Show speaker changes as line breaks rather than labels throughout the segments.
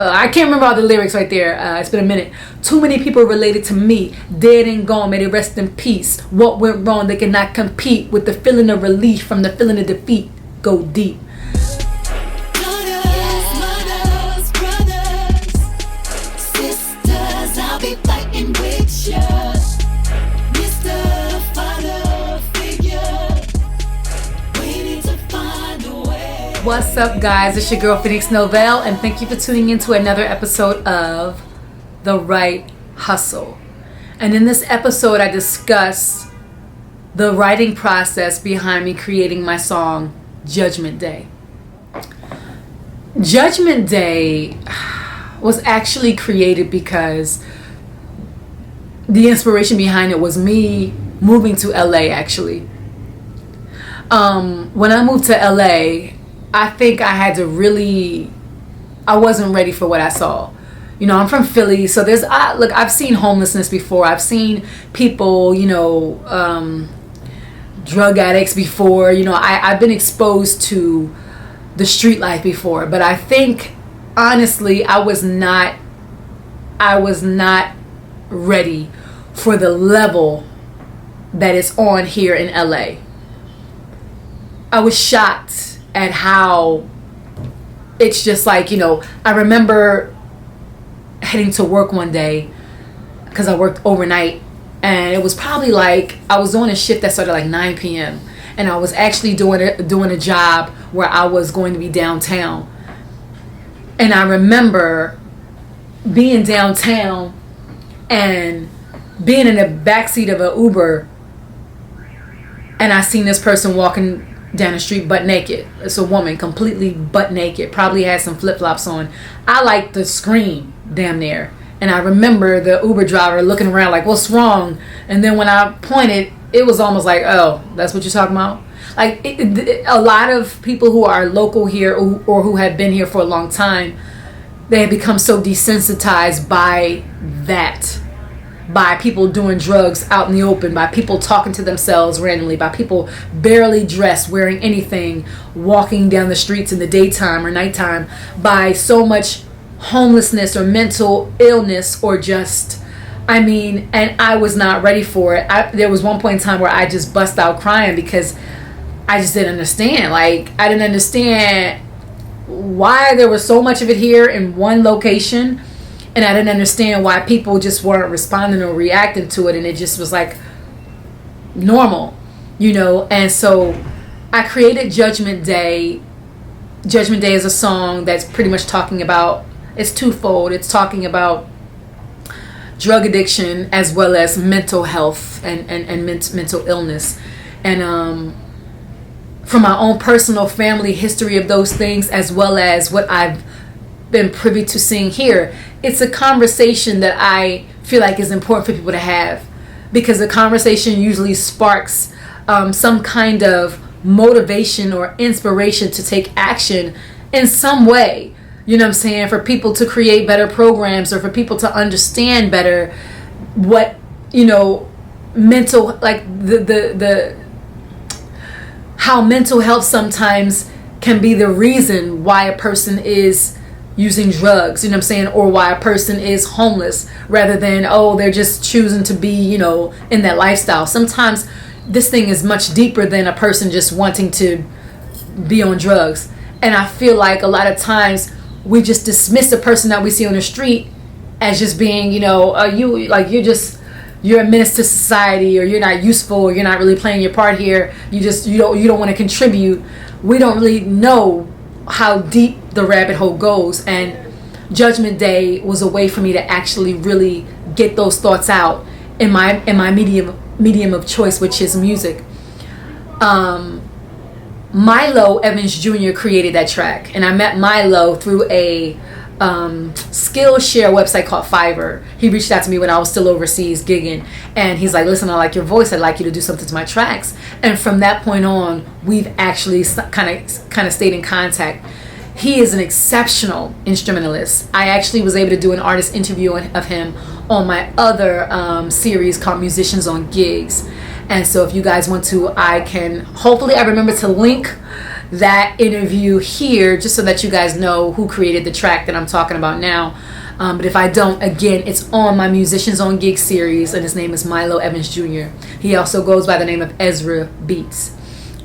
I can't remember all the lyrics right there. It's been a minute. Too many people related to me, dead and gone, may they rest in peace. What went wrong? They cannot compete with the feeling of relief from the feeling of defeat. Go deep. What's up, guys? It's your girl Phoenix Novell, and thank you for tuning in to another episode of The Right Hustle. And in this episode, I discuss the writing process behind me creating my song Judgment Day. Judgment Day was actually created because the inspiration behind it was me moving to LA, actually. When I moved to LA, I think I wasn't ready for what I saw. You know, I'm from Philly, so I've seen homelessness before. I've seen people, drug addicts before. You know, I've been exposed to the street life before, but I think, honestly, I was not ready for the level that it's on here in LA. I was shocked at how it's just like, I remember heading to work one day because I worked overnight, and it was probably like I was doing a shift that started like 9 p.m. and I was actually doing a job where I was going to be downtown. And I remember being downtown and being in the backseat of an Uber, and I seen this person walking down the street butt naked. It's a woman, completely butt naked, probably had some flip-flops on. I like to scream damn near. And I remember the Uber driver looking around like, what's wrong? And then when I pointed, it was almost like, oh, that's what you're talking about? Like, a lot of people who are local here or who have been here for a long time, they have become so desensitized by that. By people doing drugs out in the open, by people talking to themselves randomly, by people barely dressed, wearing anything, walking down the streets in the daytime or nighttime, by so much homelessness or mental illness or just, and I was not ready for it. There was one point in time where I just bust out crying because I just didn't understand. Like, I didn't understand why there was so much of it here in one location. And I didn't understand why people just weren't responding or reacting to it. And it just was like normal, And so I created Judgment Day. Judgment Day is a song that's pretty much talking about, it's twofold. It's talking about drug addiction as well as mental health and mental illness. And from my own personal family history of those things, as well as what I've been privy to seeing here, it's a conversation that I feel like is important for people to have, because the conversation usually sparks some kind of motivation or inspiration to take action in some way, for people to create better programs or for people to understand better what, mental, like the how mental health sometimes can be the reason why a person is using drugs, or why a person is homeless, rather than, they're just choosing to be, in that lifestyle. Sometimes this thing is much deeper than a person just wanting to be on drugs. And I feel like a lot of times we just dismiss a person that we see on the street as just being, you're a menace to society, or you're not useful, or you're not really playing your part here. You don't want to contribute. We don't really know how deep the rabbit hole goes, and Judgment Day was a way for me to actually really get those thoughts out in my medium of choice, which is music. Milo Evans Jr. created that track, and I met Milo through a Skillshare website called Fiverr. He reached out to me when I was still overseas gigging, and he's like, listen, I like your voice, I'd like you to do something to my tracks. And from that point on, we've actually kind of stayed in contact. He is an exceptional instrumentalist. I actually was able to do an artist interview of him on my other series called Musicians on Gigs. And so if you guys want to, I remember to link that interview here just so that you guys know who created the track that I'm talking about now. But if I don't, again, it's on my Musicians on Gig series, and his name is Milo Evans Jr. He also goes by the name of Ezra Beats.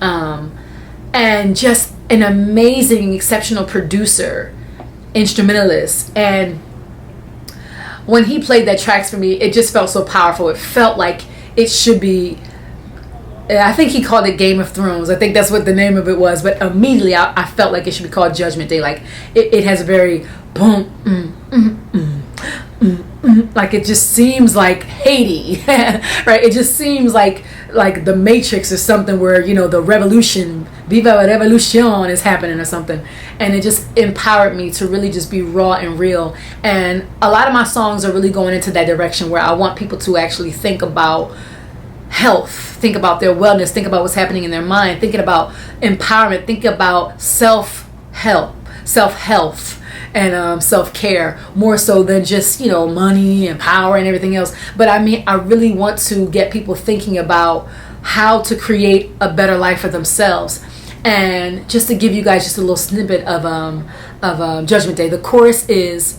And just an amazing, exceptional producer, instrumentalist. And when he played that tracks for me, it just felt so powerful. It felt like it should be, I think he called it Game of Thrones. I think that's what the name of it was. But immediately I felt like it should be called Judgment Day. Like it has a very boom, like it just seems like Haiti, right? It just seems like the Matrix or something where, you know, the revolution, Viva la Revolution is happening or something. And it just empowered me to really just be raw and real. And a lot of my songs are really going into that direction where I want people to actually think about health, think about their wellness, think about what's happening in their mind, thinking about empowerment, think about self-health and self-care, more so than just, you know, money and power and everything else. But I mean, I really want to get people thinking about how to create a better life for themselves. And just to give you guys just a little snippet of Judgment Day, the chorus is,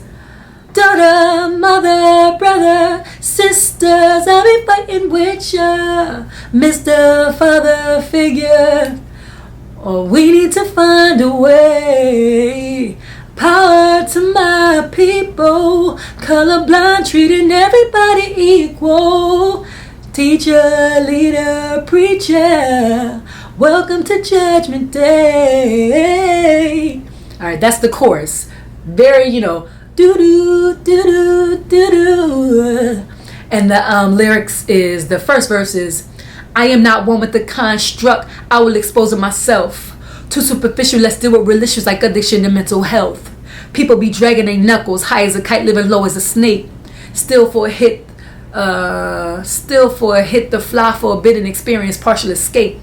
daughter, mother, brother, sisters, I'll be fighting with ya, Mr. Father Figure. Oh, we need to find a way. Power to my people, colorblind, treating everybody equal. Teacher, leader, preacher, welcome to Judgment Day. All right, that's the chorus. Very, you know, doo-doo, doo-doo, doo-doo. And the lyrics is, the first verse is, I am not one with the construct, I will expose it myself. Too superficial, let's deal with real issues like addiction and mental health. People be dragging their knuckles, high as a kite, living low as a snake. Still for a hit, the fly for a bit and experience partial escape.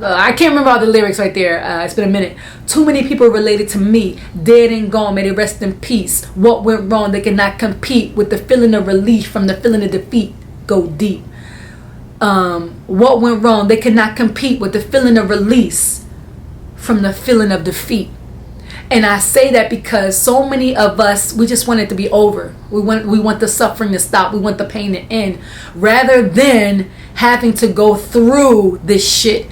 I can't remember all the lyrics right there. It's been a minute. Too many people related to me, dead and gone, may they rest in peace. What went wrong? They cannot compete with the feeling of relief from the feeling of defeat. Go deep. What went wrong? They cannot compete with the feeling of release from the feeling of defeat. And I say that because so many of us, we just want it to be over. We want the suffering to stop. We want the pain to end, rather than having to go through this shit.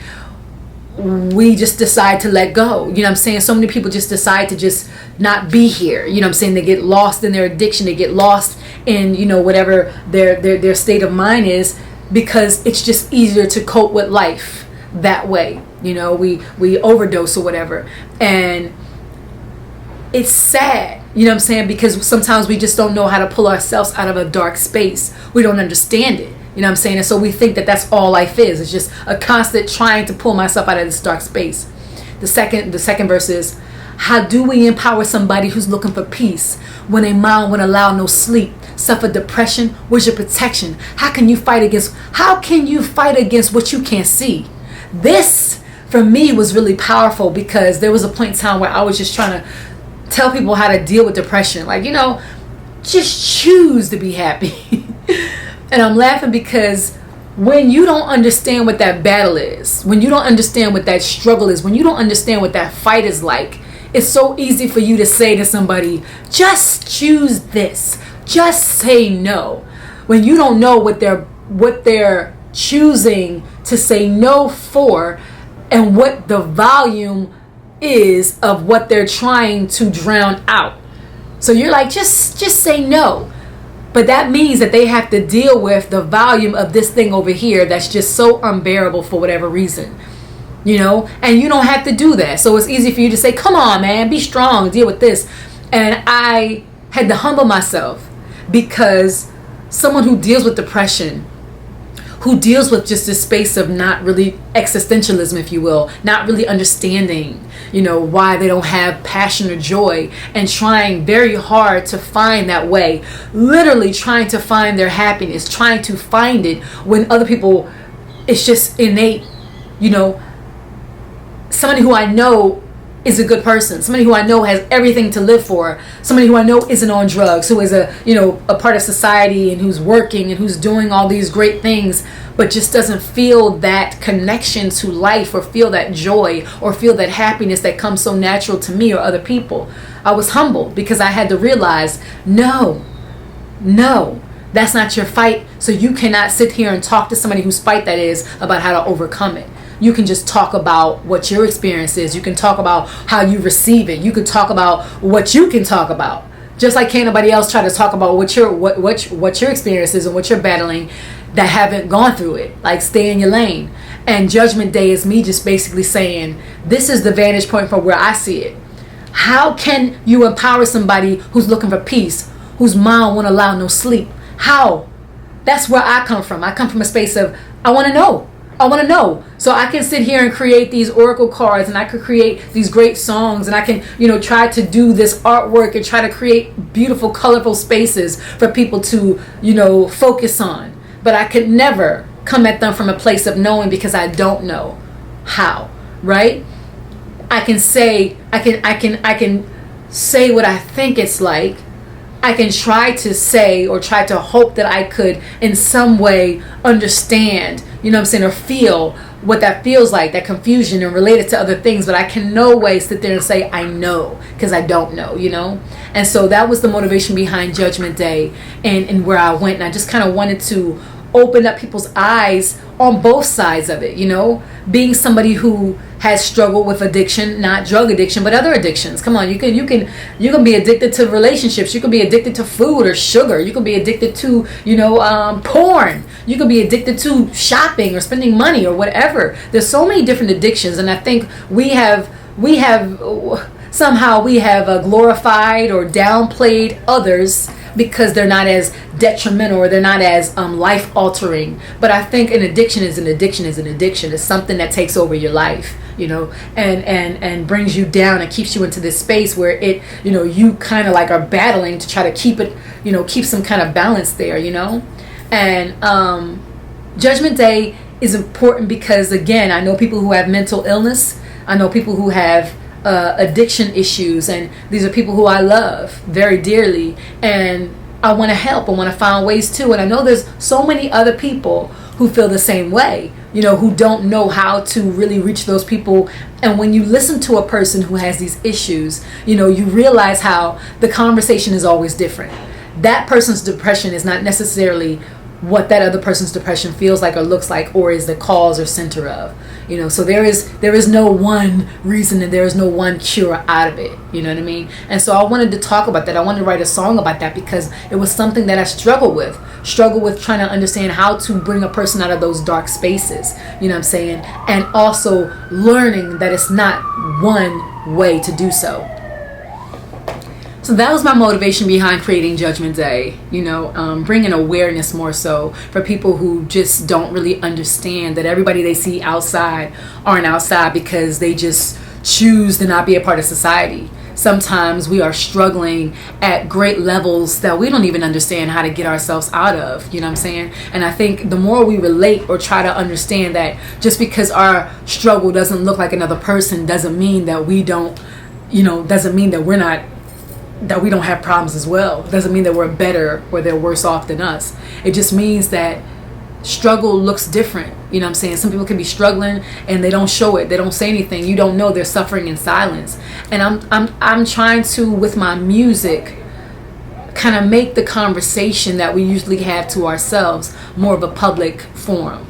We just decide to let go. You know what I'm saying? So many people just decide to just not be here. You know what I'm saying? They get lost in their addiction. They get lost in, you know, whatever their state of mind is, because it's just easier to cope with life that way. You know, we overdose or whatever. And it's sad, you know what I'm saying? Because sometimes we just don't know how to pull ourselves out of a dark space. We don't understand it. You know what I'm saying? And so we think that that's all life is. It's just a constant trying to pull myself out of this dark space. The second verse is, how do we empower somebody who's looking for peace when a mind won't allow no sleep, suffer depression? Where's your protection? How can you fight against what you can't see? This for me was really powerful, because there was a point in time where I was just trying to tell people how to deal with depression. Like, you know, just choose to be happy. And I'm laughing because when you don't understand what that battle is, when you don't understand what that struggle is, when you don't understand what that fight is like, it's so easy for you to say to somebody, just choose this, just say no, when you don't know what they're choosing to say no for, and what the volume is of what they're trying to drown out. So you're like, just say no. But that means that they have to deal with the volume of this thing over here that's just so unbearable for whatever reason, you know. And you don't have to do that. So it's easy for you to say, come on, man, be strong, deal with this. And I had to humble myself, because someone who deals with depression, who deals with just this space of not really existentialism, if you will, not really understanding, you know, why they don't have passion or joy, and trying very hard to find that way, literally trying to find their happiness, trying to find it when other people, it's just innate, you know. Somebody who I know is a good person, somebody who I know has everything to live for, somebody who I know isn't on drugs, who is a part of society and who's working and who's doing all these great things, but just doesn't feel that connection to life or feel that joy or feel that happiness that comes so natural to me or other people. I was humbled because I had to realize, no, that's not your fight. So you cannot sit here and talk to somebody whose fight that is about how to overcome it. You can just talk about what your experience is. You can talk about how you receive it. You can talk about what you can talk about. Just like can't nobody else try to talk about what your experience is and what you're battling that haven't gone through it. Like, stay in your lane. And Judgment Day is me just basically saying, this is the vantage point from where I see it. How can you empower somebody who's looking for peace, whose mind won't allow no sleep? How? That's where I come from. I come from a space of, I want to know. So I can sit here and create these oracle cards, and I could create these great songs, and I can, try to do this artwork and try to create beautiful, colorful spaces for people to, focus on. But I could never come at them from a place of knowing, because I don't know how, right? I can say what I think it's like. I can try to say or try to hope that I could in some way understand, or feel what that feels like, that confusion, and relate it to other things. But I can no way sit there and say I know, because I don't know, And so that was the motivation behind Judgment Day and where I went. And I just kind of wanted to open up people's eyes on both sides of it, being somebody who has struggled with addiction, not drug addiction, but other addictions. Come on, you can be addicted to relationships. You can be addicted to food or sugar. You can be addicted to, porn. You can be addicted to shopping or spending money or whatever. There's so many different addictions, and I think we have somehow glorified or downplayed others because they're not as detrimental or they're not as life altering. But I think an addiction is an addiction is an addiction. It's something that takes over your life, and brings you down and keeps you into this space where it, you kind of like are battling to try to keep it, keep some kind of balance there, And Judgment Day is important because, again, I know people who have mental illness. I know people who have addiction issues, and these are people who I love very dearly, and I want to help. I want to find ways too. And I know there's so many other people who feel the same way, who don't know how to really reach those people. And when you listen to a person who has these issues, you realize how the conversation is always different. That person's depression is not necessarily what that other person's depression feels like or looks like or is the cause or center of, so there is no one reason and there is no one cure out of it, you know what I mean? And so I wanted to talk about that. I wanted to write a song about that because it was something that I struggled with trying to understand how to bring a person out of those dark spaces, you know what I'm saying? And also learning that it's not one way to do so. So that was my motivation behind creating Judgment Day, bringing awareness more so for people who just don't really understand that everybody they see outside aren't outside because they just choose to not be a part of society. Sometimes we are struggling at great levels that we don't even understand how to get ourselves out of, you know what I'm saying? And I think the more we relate or try to understand that just because our struggle doesn't look like another person doesn't mean that we don't, doesn't mean that we don't have problems as well. It doesn't mean that we're better or they're worse off than us. It just means that struggle looks different. You know what I'm saying? Some people can be struggling and they don't show it. They don't say anything. You don't know they're suffering in silence. And I'm trying to, with my music, kind of make the conversation that we usually have to ourselves more of a public forum.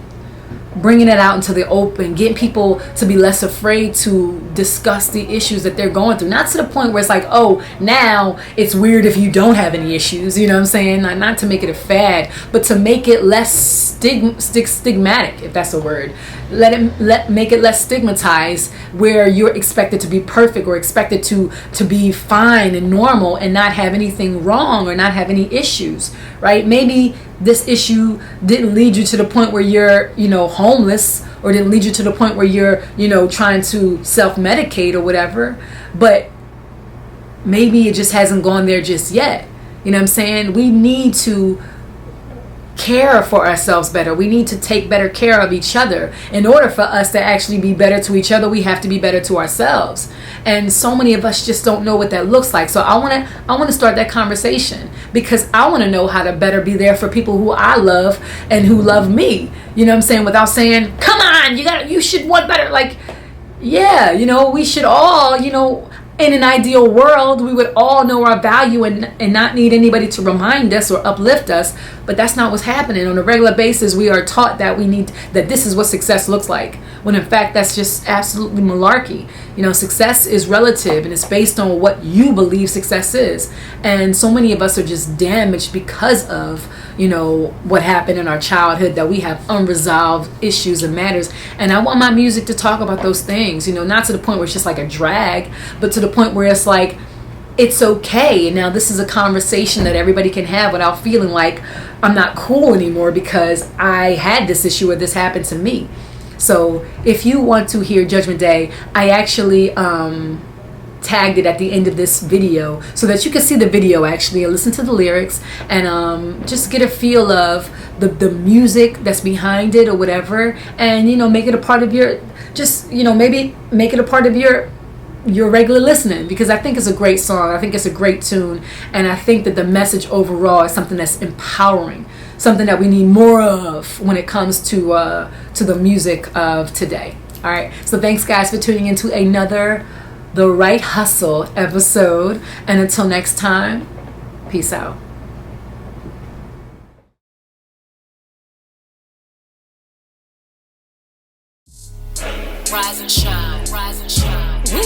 Bringing it out into the open, getting people to be less afraid to discuss the issues that they're going through. Not to the point where it's like, oh, now it's weird if you don't have any issues, you know what I'm saying? Not to make it a fad, but to make it less stigmatic, if that's a word. Make it less stigmatized, where you're expected to be perfect or expected to be fine and normal and not have anything wrong or not have any issues, right? Maybe this issue didn't lead you to the point where you're, homeless, or didn't lead you to the point where you're, trying to self-medicate or whatever, but maybe it just hasn't gone there just yet. You know what I'm saying? We need to care for ourselves better. We need to take better care of each other. In order for us to actually be better to each other, we have to be better to ourselves. And so many of us just don't know what that looks like. So I want to start that conversation, because I want to know how to better be there for people who I love and who love me. You know what I'm saying? Without saying, "Come on, you should want better." Like, yeah, we should all, in an ideal world, we would all know our value and not need anybody to remind us or uplift us. But that's not what's happening. On a regular basis, we are taught that that this is what success looks like, when in fact that's just absolutely malarkey. Success is relative, and it's based on what you believe success is. And so many of us are just damaged because of what happened in our childhood, that we have unresolved issues and matters. And I want my music to talk about those things, not to the point where it's just like a drag, but to the point where it's like, it's okay. And now this is a conversation that everybody can have without feeling like I'm not cool anymore because I had this issue or this happened to me. So if you want to hear Judgment Day, I actually tagged it at the end of this video so that you can see the video actually and listen to the lyrics and just get a feel of the music that's behind it or whatever, and make it a part of your, just maybe make it a part of your regular listening, because I think it's a great song. I think it's a great tune, and I think that the message overall is something that's empowering, something that we need more of when it comes to the music of today. All right, so thanks guys for tuning into another The Right Hustle episode, and until next time, peace out.
Rise and shine, rise and shine. Ooh.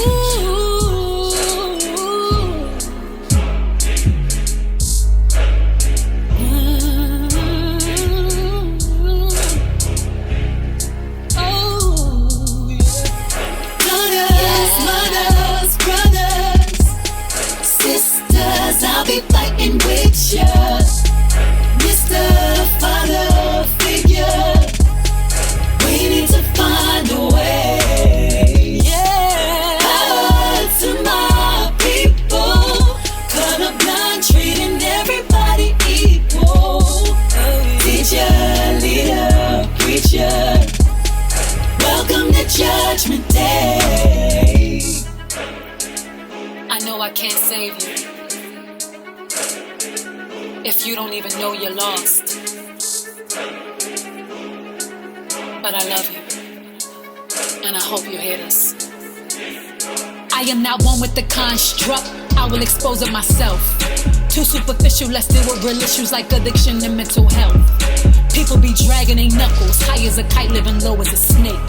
Oh, yeah. Mothers, brothers, sisters, I'll be fighting with ya. Mr. Father figure, we need to find a way. Yeah. Power to my people. Colorblind, treating everybody equal. Teacher, leader, preacher, welcome to Judgment Day. I know I can't save you if you don't even know you're lost. But I love you, and I hope you hear this. I am not one with the construct, I will expose it myself. Too superficial, let's deal with real issues like addiction and mental health. People be dragging their knuckles, high as a kite, living low as a snake.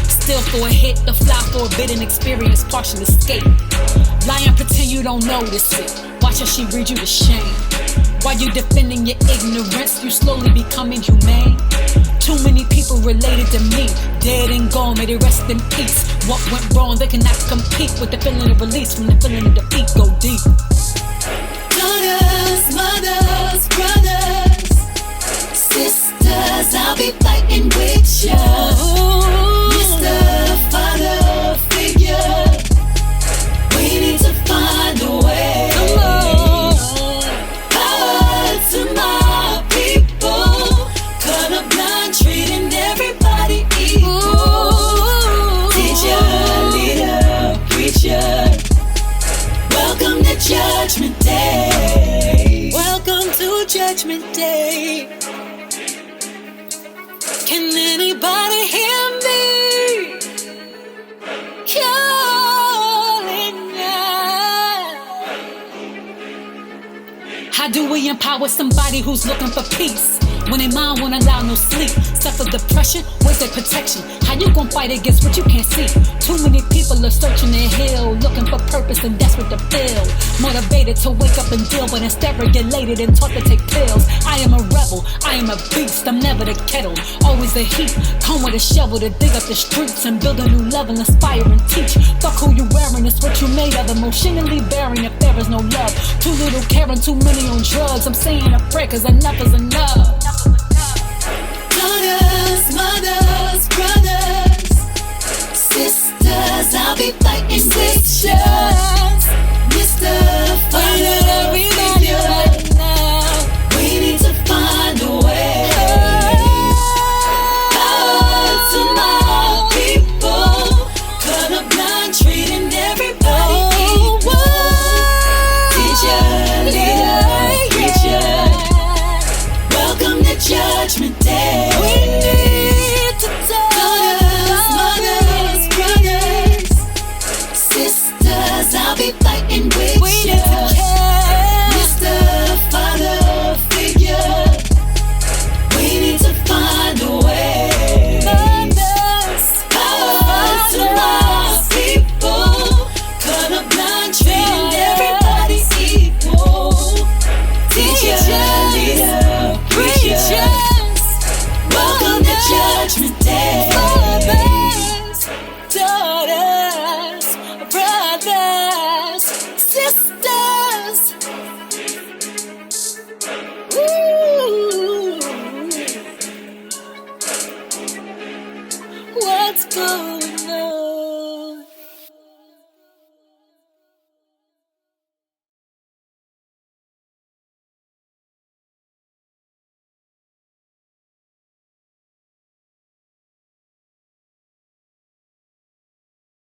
Still for a hit, the fly for a bit, and experience partial escape. Lying, pretend you don't notice it, watch as she read you to shame. While you defending your ignorance, you slowly becoming humane. Too many people related to me, dead and gone, may they rest in peace. What went wrong, they cannot compete with the feeling of release from the feeling of defeat. Go deep. Daughters, mothers, brothers, sisters, I'll be fighting with ya. Mr. Father figure, we need to find a way. Come on. Power to my people. Colorblind, treating everybody equal. Teacher, leader, preacher, welcome to Judgment Day. Welcome to Judgment Day. Can anybody hear me? Calling out. How do we empower somebody who's looking for peace when their mind won't allow no sleep? Suffer depression, where's their protection? How you gon' fight against what you can't see? Too many people are searching their hill, looking for purpose and desperate to feel. Motivated to wake up and deal, but instead regulated and taught to take pills. I am a rebel, I am a beast, I'm never the kettle. Always the heat, come with a shovel to dig up the streets and build a new level, inspire and teach. Fuck who you wearing, it's what you made of. Emotionally bearing if there is no love. Too little caring, too many on drugs. I'm saying a prayer cause enough is enough. Daughters, mothers, brothers, sisters, I'll be fighting with ya. Mr. Father,